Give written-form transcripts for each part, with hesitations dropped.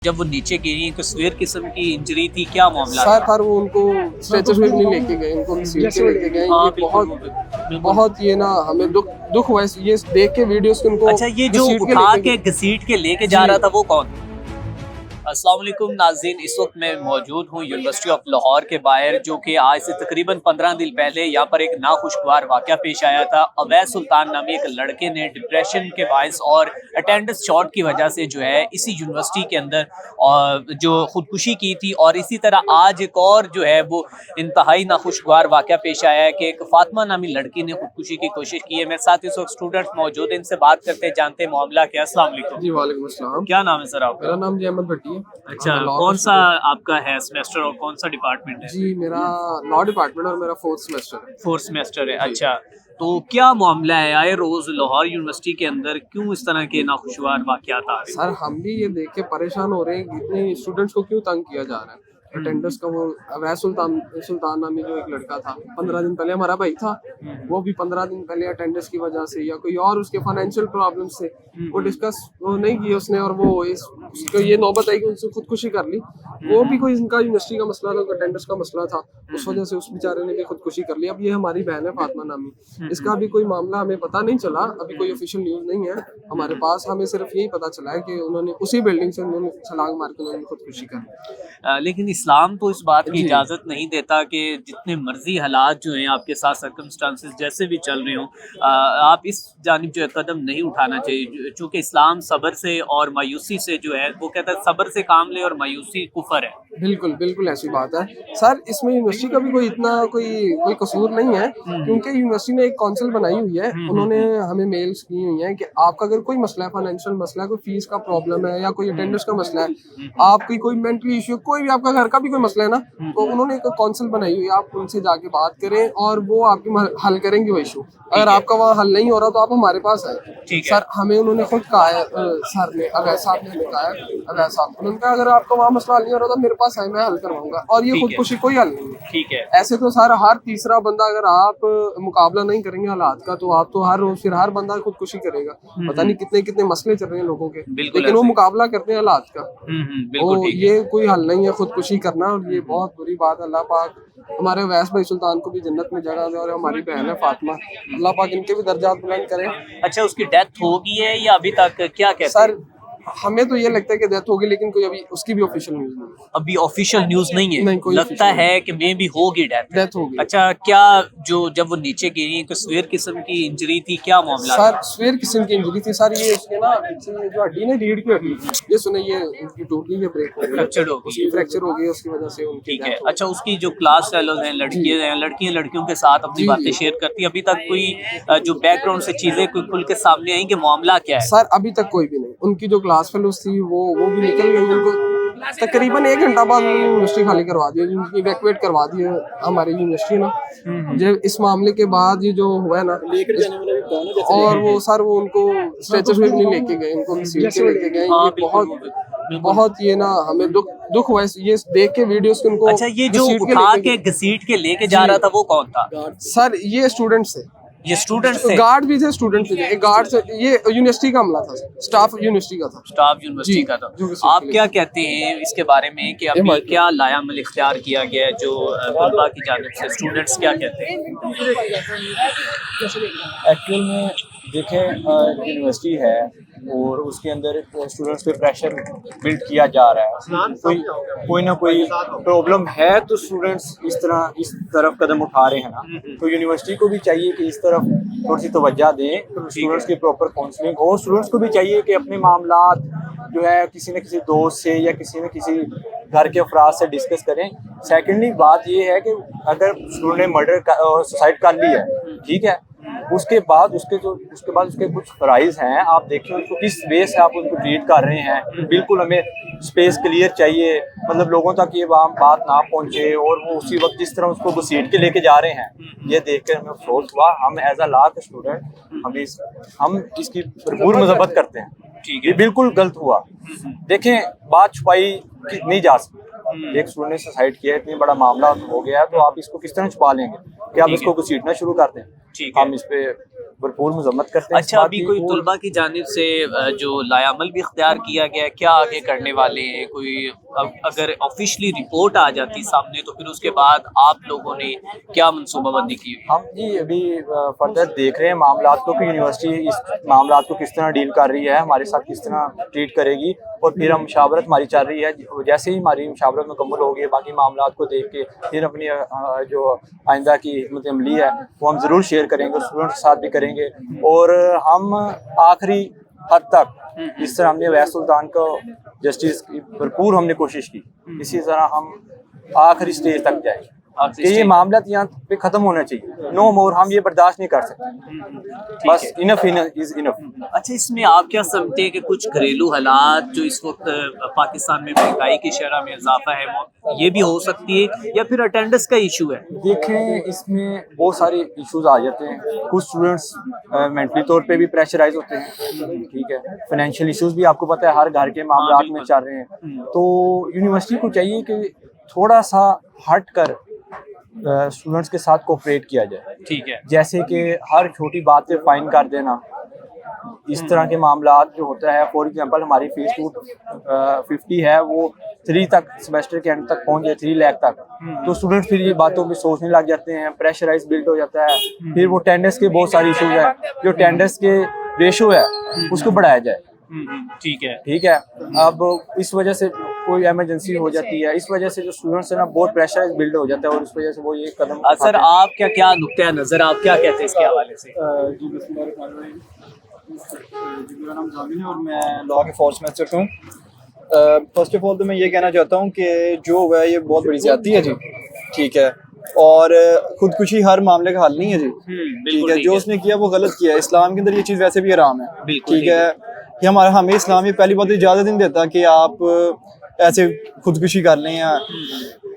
जब वो नीचे गिरी एक स्वेयर किस्म की इंजरी थी, क्या मामला था? सर वो उनको स्ट्रेचर पे नहीं लेके गए, उनको सीट पे लेके गए। हाँ, ये बिल्कुल। बहुत ये ना हमें दुख हुआ ये देख के वीडियोस के। उनको अच्छा, ये जो घसीट के उठा लेके के गए। घसीट के लेके जा रहा था वो कौन? अस्सलाम वालेकुम नाज़रीन, इस वक्त मैं मौजूद हूँ यूनिवर्सिटी ऑफ लाहौर के बाहर, जो कि आज से तकरीबन 15 दिन पहले यहाँ पर एक नाखुशगवार वाक़या पेश आया था। अवैध सुल्तान नामी एक लड़के ने डिप्रेशन के बायस और अटेंडेंस शॉर्ट की वजह से जो है इसी यूनिवर्सिटी के अंदर जो ख़ुदकुशी की थी। और इसी तरह आज एक और जो है वो इंतहाई नाखुशगवार वाक़या पेश आया है कि एक फातिमा नामी लड़की ने ख़ुदकुशी की कोशिश की है। मेरे साथ इस वक्त स्टूडेंट्स मौजूद हैं, इनसे बात करते हैं, जानते हैं मामला क्या। अस्सलाम वालेकुम। जी वालेकुम अस्सलाम। क्या नाम है सर आपका? मेरा नाम जी अहमद भट्टी है। अच्छा, कौन सा आपका है सेमेस्टर और कौन सा डिपार्टमेंट है? जी मेरा लॉ डिपार्टमेंट और मेरा 4th सेमेस्टर है। 4th सेमेस्टर है। अच्छा, तो क्या मामला है, आए रोज लाहौर यूनिवर्सिटी के अंदर क्यों इस तरह के नाखुशगवार वाक़यात आ रहे हैं? सर हम भी ये देख के परेशान हो रहे हैं कि इतने स्टूडेंट्स को क्यों तंग किया जा रहा है। अटेंडेंस का वो अवैध सुल्तान नामी जो एक लड़का था, 15 दिन पहले हमारा भाई था, वो भी 15 दिन पहले अटेंडेंस की वजह से या कोई और उसके फाइनेंशियल प्रॉब्लम से वो डिस्कस वो नहीं की उसने, और वो उसको ये नौबत आई कि उनसे खुदकुशी कर ली। वो भी कोई इनका यूनिवर्सिटी का मसला था, अटेंडेंस का मसला था, उस वजह से उस बेचारे ने भी खुदकुशी कर ली। अब ये हमारी बहन है फातिमा नामी, इसका भी कोई मामला हमें पता नहीं चला, अभी कोई ऑफिशियल न्यूज़ नहीं है हमारे पास। हमें सिर्फ यही पता चला है कि उन्होंने उसी बिल्डिंग से उन्होंने छलांग मार के उन्होंने खुदकुशी कर ली। लेकिन इस्लाम तो इस बात की इजाज़त नहीं देता कि जितने मर्जी हालात जो हैं आपके साथ सर्कमस्टांसेस जैसे भी चल रहे हों, आप इस जानिब जो है कदम नहीं उठाना चाहिए, चूँकि इस्लाम सब्र से और मायूसी से जो है वो कहता है सब्र से काम ले और मायूसी कुफर है। बिल्कुल बिल्कुल ऐसी बात है सर। इसमें यूनिवर्सिटी का भी कोई इतना कोई कसूर नहीं है, क्योंकि यूनिवर्सिटी ने एक काउंसिल बनाई हुई है। उन्होंने हमें मेल्स की हुई हैं कि आपका अगर कोई मसला है, फाइनेंशियल मसला है, कोई फीस का प्रॉब्लम है या कोई अटेंडेंस का मसला है, आपकी कोई मेंटल इश्यू, कोई भी आपका घर का भी कोई मसला है ना, तो उन्होंने एक काउंसिल बनाई हुई है। आप उनसे जाके बात करें और वो आपकी हल करेंगे वो इशू। अगर आपका वहाँ हल नहीं हो रहा तो आप हमारे पास आए। सर हमें उन्होंने खुद कहा है, सर ने अवैध साहब ने कहा है, अवैध साहब उन्होंने कहा अगर आपका वहाँ मसला हल नहीं हो रहा तो मेरे पास आए, मैं हल करवाऊंगा। और ये खुदकुशी कोई हल नहीं है। ठीक है। ऐसे तो सर हर तीसरा बंदा, अगर आप मुकाबला नहीं करेंगे हालात का, तो आप तो हर रोज फिर हर बंदा खुदकुशी करेगा। पता नहीं कितने कितने मसले चल रहे हैं लोगों के, लेकिन वो मुकाबला करते हैं हालात का। तो ये कोई हल नहीं है खुदकुशी करना, और ये बहुत बुरी बात है। अल्लाह पाक हमारे वैस भाई सुल्तान को भी जन्नत में जगह दे, और हमारी बहन है फातिमा, अल्लाह पाक इनके भी दर्जात बुलंद करे। अच्छा, उसकी डेथ हो गई है या अभी तक, क्या कहते हैं? सर हमें तो ये लगता है कि डेथ होगी, लेकिन कोई अभी उसकी भी ऑफिशियल न्यूज़ नहीं है। अभी ऑफिशियल न्यूज़ नहीं है? नहीं, कोई लगता है कि मे भी होगी डेथ होगी। अच्छा, क्या जो जब वो नीचे गिरी एक स्वेयर किस्म की इंजरी थी, क्या मामला सर स्वेयर किस्म की इंजरी थी सर। ये उसके ना पीछे ये जो हड्डी ना, रीढ़ की हड्डी, ये सुने ये इनकी टूट गई, ये ब्रेक हो गई, फ्रैक्चर हो गई, उसकी वजह से उनकी ठीक है। अच्छा, उसकी जो क्लास फेलोज हैं, लड़कियां लड़कियों के साथ अपनी बातें शेयर करती है, अभी तक कोई जो बैकग्राउंड से चीजें कोई खुल के सामने आई कि मामला क्या है? सर अभी तक कोई भी नहीं। उनकी जो क्लास फेलोज थी वो भी निकल गई। उनको तकरीबन 1 घंटा बाद यूनिवर्सिटी खाली करवा दी, उनकी इवैक्यूएट करवा दी है हमारी यूनिवर्सिटी ना। जब इस मामले के बाद ये जो हुआ है ना, और वो सर वो उनको स्ट्रेचर पे नहीं लेके गए, उनको सीट पे लेके गए। ये बहुत ये ना हमें दुख हुआ ये देख के वीडियोस के। उनको अच्छा, ये जो उठा के घसीट के लेके जा रहा था वो कौन था? सर ये स्टूडेंट्स थे। ये स्टूडेंट्स थे? गार्ड भी थे, स्टूडेंट भी थे। एक गार्ड से, ये यूनिवर्सिटी का हमला था, स्टाफ यूनिवर्सिटी का था। स्टाफ यूनिवर्सिटी का था। आप क्या कहते हैं इसके बारे में कि अभी क्या लायामल इख्तियार किया गया है जो तलबा की जानिब से? स्टूडेंट्स क्या कहते हैं? एक्चुअल में देखें, यूनिवर्सिटी है और उसके अंदर स्टूडेंट्स पे प्रेशर बिल्ड किया जा रहा है। कोई ना कोई प्रॉब्लम है तो स्टूडेंट्स इस तरफ कदम उठा रहे हैं ना, तो यूनिवर्सिटी को भी चाहिए कि इस तरफ थोड़ी सी तवज्जो दें, तो स्टूडेंट्स की प्रॉपर काउंसलिंग हो। स्टूडेंट्स को भी चाहिए कि अपने मामलात जो है किसी न किसी दोस्त से या किसी न किसी घर के अफराद से डिस्कस करें। सेकेंडली बात ये है कि अगर स्टूडेंट ने सुसाइड कर ली है, ठीक है, उसके बाद उसके कुछ फ़राइज़ हैं, आप देखिए उनको किस वे से आप उनको ट्रीट कर रहे हैं। बिल्कुल हमें स्पेस क्लियर चाहिए, मतलब लोगों तक ये बात ना पहुंचे, और वो उसी वक्त जिस तरह उसको घसीट के लेके जा रहे हैं, ये देख कर हमें अफसोस हुआ। हम एज अ लॉ के स्टूडेंट हम इसकी भरपूर मजम्मत करते हैं। ये बिल्कुल गलत हुआ। देखें, बात छुपाई नहीं जा सकती। एक स्टूडेंट ने सुसाइड किया, इतनी बड़ा मामला हो गया, तो आप इसको किस तरह छुपा लेंगे कि आप इसको घसीटना शुरू कर दें? हम इस पे भरपूर मजम्मत करते हैं। इस अच्छा, बात अभी की। कोई और तुलबा की जानिब से जो लायामल भी इख्तियार किया गया है, क्या आगे करने वाले हैं? कोई अगर ऑफिशियली रिपोर्ट आ जाती सामने तो फिर उसके बाद आप लोगों ने क्या मनसूबाबंदी की? हम जी अभी फर्दर देख रहे हैं मामला को कि यूनिवर्सिटी इस मामला को किस तरह डील कर रही है, हमारे साथ किस तरह ट्रीट करेगी, और फिर हम मुशावरत हमारी चल रही है। जैसे ही हमारी मुशावरत मुकम्मल होगी, बाकी मामला को देख के फिर अपनी जो आइंदा की हिकमत अमली है वो हम ज़रूर शेयर करेंगे, स्टूडेंट्स के साथ भी करेंगे। और हम आखिरी हद तक इस तरह हमने अवैस सुल्तान को जस्टिस की भरपूर हमने कोशिश की, इसी तरह हम आखिरी स्टेज तक जाएंगे कि ये मामला यहाँ पे खत्म होना चाहिए। नो मोर, हम ये बर्दाश्त नहीं कर सकते, बस इनफ इज इनफ। अच्छा, इसमें आप क्या समझते हैं कि कुछ घरेलू हालात जो इस वक्त पाकिस्तान में महंगाई की शरह में इजाफा है वो ये भी हो सकती है, या फिर अटेंडेंस का इशू है? देखें, इसमें बहुत सारे इश्यूज आ जाते हैं। कुछ स्टूडेंट्स मेंटली तौर पे भी प्रेशराइज होते हैं, ठीक है। फाइनेंशियल इश्यूज भी आपको पता है हर घर के मामला में चल रहे हैं। तो यूनिवर्सिटी को चाहिए कि थोड़ा सा हट कर स्टूडेंट्स के साथ कोऑपरेट किया जाए, ठीक है। जैसे कि हर छोटी बात पे फाइन कर देना, इस तरह के मामला जो होता है। फॉर एग्जांपल हमारी फीस 250 है, वो 3 तक सेमेस्टर के एंड तक पहुंच जाए, 3 लाख तक, तो स्टूडेंट फिर ये बातों पे सोचने लग जाते हैं, प्रेशराइज बिल्ड हो जाता है। फिर वो अटेंडेंस के बहुत सारे इशूज हैं, जो अटेंडेंस के रेशो है उसको बढ़ाया जाए, ठीक है। ठीक है। अब इस वजह से कोई इमरजेंसी हो जाती है, इस वजह से जो स्टूडेंट्स है ना बहुत प्रेशराइज बिल्ड हो जाता है, और उस वजह से वो ये कदम सर, आप क्या नुक्ते नजर, आप क्या कहते हैं इसके हवाले से? जी बिस्मिल्लाहिर्रहमानिर्रहीम। जी, मेरा नाम जामिल है और मैं लॉ के फोर्थ सेमेस्टर हूँ। फर्स्ट ऑफ ऑल तो मैं ये कहना चाहता हूँ कि जो हुआ है ये बहुत बड़ी ज्यादती है जी, ठीक है। और खुदकुशी हर मामले का हल नहीं है जी, ठीक है। जो उसने किया वो गलत किया है। इस्लाम के अंदर ये चीज़ वैसे भी हराम है, ठीक है। कि हमें इस्लाम में पहली बात तो इजाज़त नहीं देता कि आप ऐसे खुदकुशी कर लें या।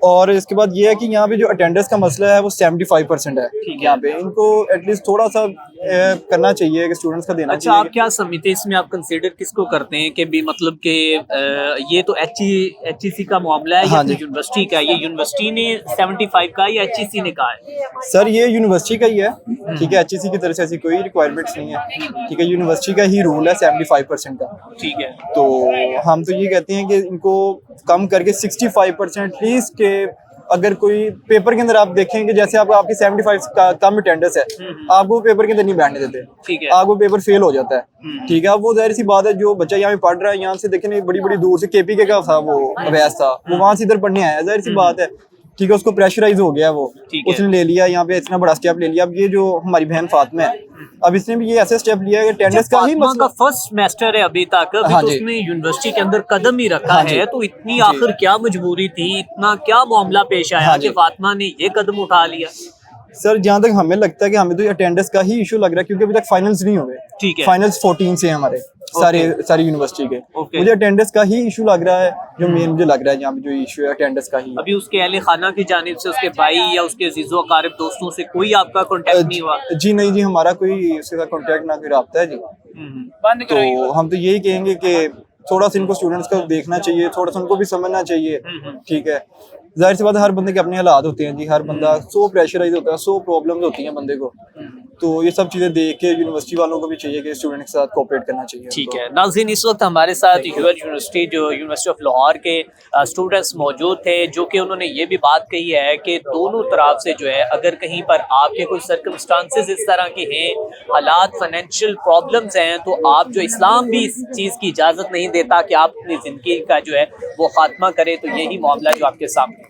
और इसके बाद ये है कि यहाँ पे जो अटेंडेंस का मसला है वो 75% है यहाँ पे। इनको एटलीस्ट थोड़ा सा करना चाहिए कि स्टूडेंट्स का देना अच्छा, चाहिए। आप क्या समझते हैं इसमें, आप कंसीडर किसको करते हैं कि भी मतलब कि ये तो HEC का मामला है, हाँ या यूनिवर्सिटी का? ये यूनिवर्सिटी ने 75 का या HEC ने कहा है? सर ये यूनिवर्सिटी का ही है, ठीक है। HEC की तरफ से ऐसी कोई रिक्वायरमेंट्स नहीं है, ठीक है। यूनिवर्सिटी का ही रूल है 75% का, ठीक है। तो हम तो ये कहते हैं कि इनको कम करके 65% एटलीस्ट के। अगर कोई पेपर के अंदर आप देखें कि जैसे आपकी 75 का कम अटेंडेंस है, आपको पेपर के अंदर नहीं बैठने देते, ठीक है। आपको पेपर फेल हो जाता है, ठीक है। अब वो जाहिर सी बात है, जो बच्चा यहाँ पे पढ़ रहा है, यहाँ से देखें बड़ी बड़ी दूर से KPK का था वो अवैस था, वो वहां से इधर पढ़ने आया, जाहिर सी बात है, ठीक है। उसको प्रेशराइज हो गया, वो उसने ले लिया यहाँ पे इतना बड़ा स्टेप ले लिया। अब ये जो हमारी बहन फातिमा है, अब इसने भी ये ऐसे स्टेप लिया है कि अटेंडेंस का ही मसला। फर्स्ट सेमेस्टर है अभी तक, अभी हाँ तो जी। उसने यूनिवर्सिटी के अंदर कदम ही रखा हाँ जी। है, तो इतनी आखिर क्या मजबूरी थी, इतना क्या मामला पेश आया हाँ कि जी। फातिमा ने ये कदम उठा लिया? सर जहाँ तक हमें लगता है कि हमें तो अटेंडेंस का ही इशू लग रहा है, क्योंकि अभी तक फाइनल्स नहीं हुए, ठीक है। फाइनल्स 14 से हैं हमारे सारी यूनिवर्सिटी के। ओके। मुझे अटेंडेंस का ही इशू लग रहा है, जो मेन मुझे लग रहा है यहाँ पे जो इशू है अटेंडेंस का ही है। अभी उसके अहले खाना की जानिब से, उसके भाई या उसके अजीजों अकारिब दोस्तों से कोई आपका कांटेक्ट नहीं हुआ? जी नहीं जी, हमारा कोई उसके साथ कॉन्टेक्ट ना कोई रब्ता है जी। तो हम तो यही कहेंगे कि थोड़ा सा इनको स्टूडेंट्स को देखना चाहिए, थोड़ा सा उनको भी समझना चाहिए, ठीक है। जाहिर सी बात है, हर बंदे के अपने हालात होते हैं जी, हर बंदा सो प्रेशराइज होता है, सो प्रॉब्लम्स होती हैं बंदे को। तो ये सब चीज़ें देख के यूनिवर्सिटी वालों को भी चाहिए कि स्टूडेंट के साथ कोऑपरेट करना चाहिए। ठीक है नाज़रीन, इस वक्त हमारे साथ यूनिवर्सिटी जो यूनिवर्सिटी ऑफ लाहौर के स्टूडेंट्स मौजूद थे, जो कि उन्होंने ये भी बात कही है कि दोनों तरफ से जो है, अगर कहीं पर आपके कोई सर्कमस्टांसेस इस तरह के हैं, हालात फाइनेंशियल प्रॉब्लम्स हैं, तो आप जो इस्लाम भी इस चीज़ की इजाज़त नहीं देता कि आप अपनी ज़िंदगी का जो है वो खात्मा करें। तो यही मामला जो आपके सामने